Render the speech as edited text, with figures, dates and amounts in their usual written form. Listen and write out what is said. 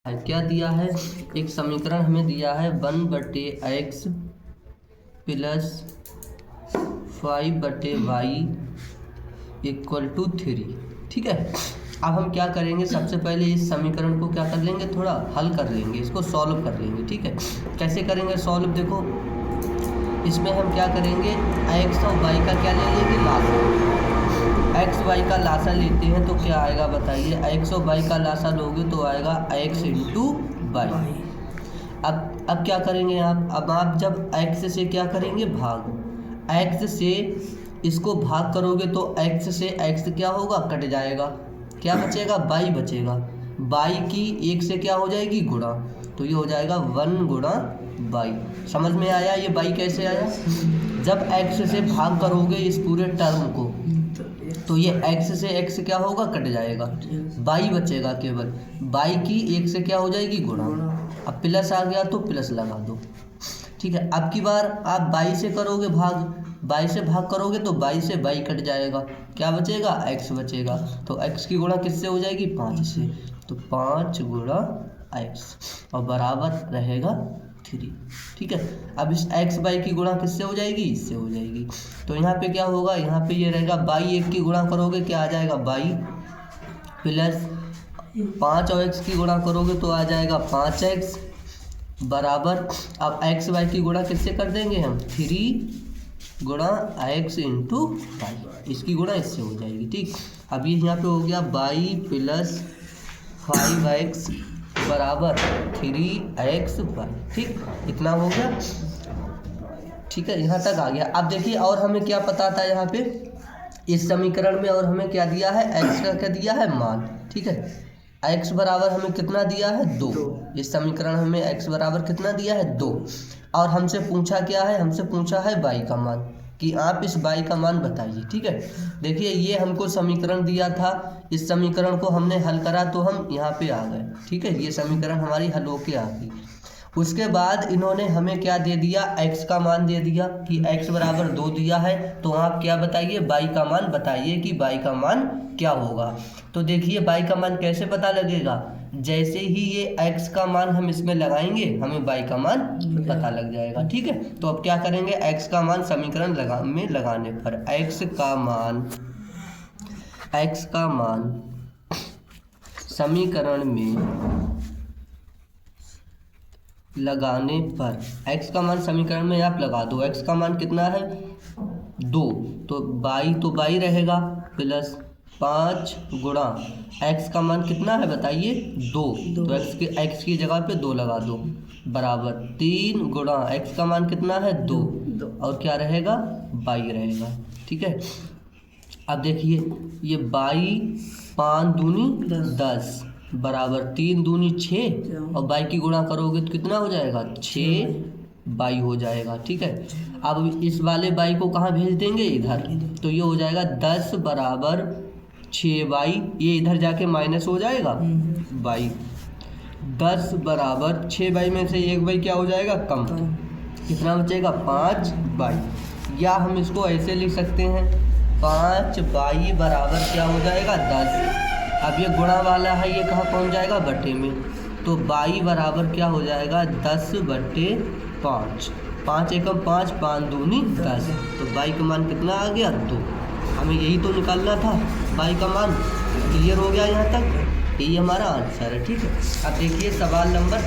क्या दिया है, एक समीकरण हमें दिया है 1/x प्लस 5/y = 3। ठीक है, अब हम क्या करेंगे, सबसे पहले इस समीकरण को क्या कर लेंगे, थोड़ा हल कर लेंगे, इसको सॉल्व कर लेंगे। ठीक है, कैसे करेंगे सॉल्व, देखो इसमें हम क्या करेंगे, x और y का क्या ले लेंगे, लासा। x y का लासा लेते हैं तो क्या आएगा बताइए, x और y का लासा लोगे तो आएगा x × y। अब क्या करेंगे आप, अब आप जब x से क्या करेंगे, भाग, x से इसको भाग करोगे तो x से x क्या होगा, कट जाएगा, क्या बचेगा, y बचेगा, y की 1 से क्या हो जाएगी, गुणा, तो ये हो जाएगा 1 × y। समझ में आया ये y कैसे आया, जब x से भाग करोगे इस पूरे टर्म को तो ये x से x क्या होगा, कट जाएगा, y बचेगा, केवल y की 1 से क्या हो जाएगी, गुणा। अब प्लस आ गया तो प्लस लगा दो। ठीक है, अब की बार आप y से करोगे भाग, y से भाग करोगे तो y से y कट जाएगा, क्या बचेगा, x बचेगा, तो x की गुणा किससे हो जाएगी, 5 से, तो 5 × x और बराबर रहेगा 3। ठीक है, अब इस x y की गुणा किससे हो जाएगी, इससे हो जाएगी, तो यहाँ पे क्या होगा, यहाँ पे ये रहेगा y 1 की गुणा करोगे क्या आ जाएगा, y प्लस 5 और x की गुणा करोगे तो आ जाएगा 5x बराबर, अब x y की गुणा किससे कर देंगे हम, 3 × x × y, इसकी गुणा इससे हो जाएगी। ठीक, अब ये यहाँ पे हो गया y प्लस 5x बराबर 3xy। ठीक, इतना हो गया। ठीक है, यहाँ तक आ गया। अब देखिए और हमें क्या पता था यहाँ पे इस समीकरण में, और हमें क्या दिया है, x का क्या दिया है, मान। ठीक है, x बराबर हमें कितना दिया है, 2। इस समीकरण हमें x बराबर कितना दिया है, 2, और हमसे पूछा क्या है, हमसे पूछा है y का मान, कि आप इस y का मान बताइए। ठीक है, देखिए ये हमको समीकरण दिया था, इस समीकरण को हमने हल करा तो हम यहाँ पे आ गए। ठीक है, ये समीकरण हमारी हल होके आ गई। उसके बाद इन्होंने हमें क्या दे दिया, x का मान दे दिया कि x बराबर 2 दिया है, तो आप क्या बताइए, y का मान बताइए कि y का मान क्या होगा। तो देखिए y का मान कैसे पता लगेगा, जैसे ही ये x का मान हम इसमें लगाएंगे हमें y का मान पता लग जाएगा। ठीक है, तो अब क्या करेंगे, x का मान समीकरण में लगाने पर x का मान समीकरण में लगाने पर, x का मान समीकरण में आप लगा दो, x का मान कितना है, 2, तो y रहेगा प्लस 5 गुणा x का मान कितना है बताइए, 2, तो x की जगह पे 2 लगा दो, बराबर 3 गुणा x का मान कितना है, 2, और क्या रहेगा, y रहेगा। ठीक है, अब देखिए ये y 5 दूनी 10 बराबर 3 दूनी 6, और y की गुणा करोगे तो कितना हो जाएगा, 6y हो जाएगा। ठीक है, अब इस वाले y को कहाँ भेज देंगे, इधर, तो ये हो जाएगा 10 बराबर 6y, ये इधर जाके माइनस हो जाएगा y, 10 बराबर 6y में से 1y क्या हो जाएगा, कम, कितना बचेगा, 5y, या हम इसको ऐसे लिख सकते हैं 5y बराबर क्या हो जाएगा, 10। अब ये गुणा वाला है, ये कहाँ पहुँच जाएगा, बटे में, तो y बराबर क्या हो जाएगा, 10/5, 5 एकम 5, 5 दूनी 10, तो y का मान कितना आ गया, 2। हमें यही तो निकालना था, y का मान। क्लियर हो गया यहाँ तक, यही हमारा आंसर है। ठीक है, अब देखिए सवाल नंबर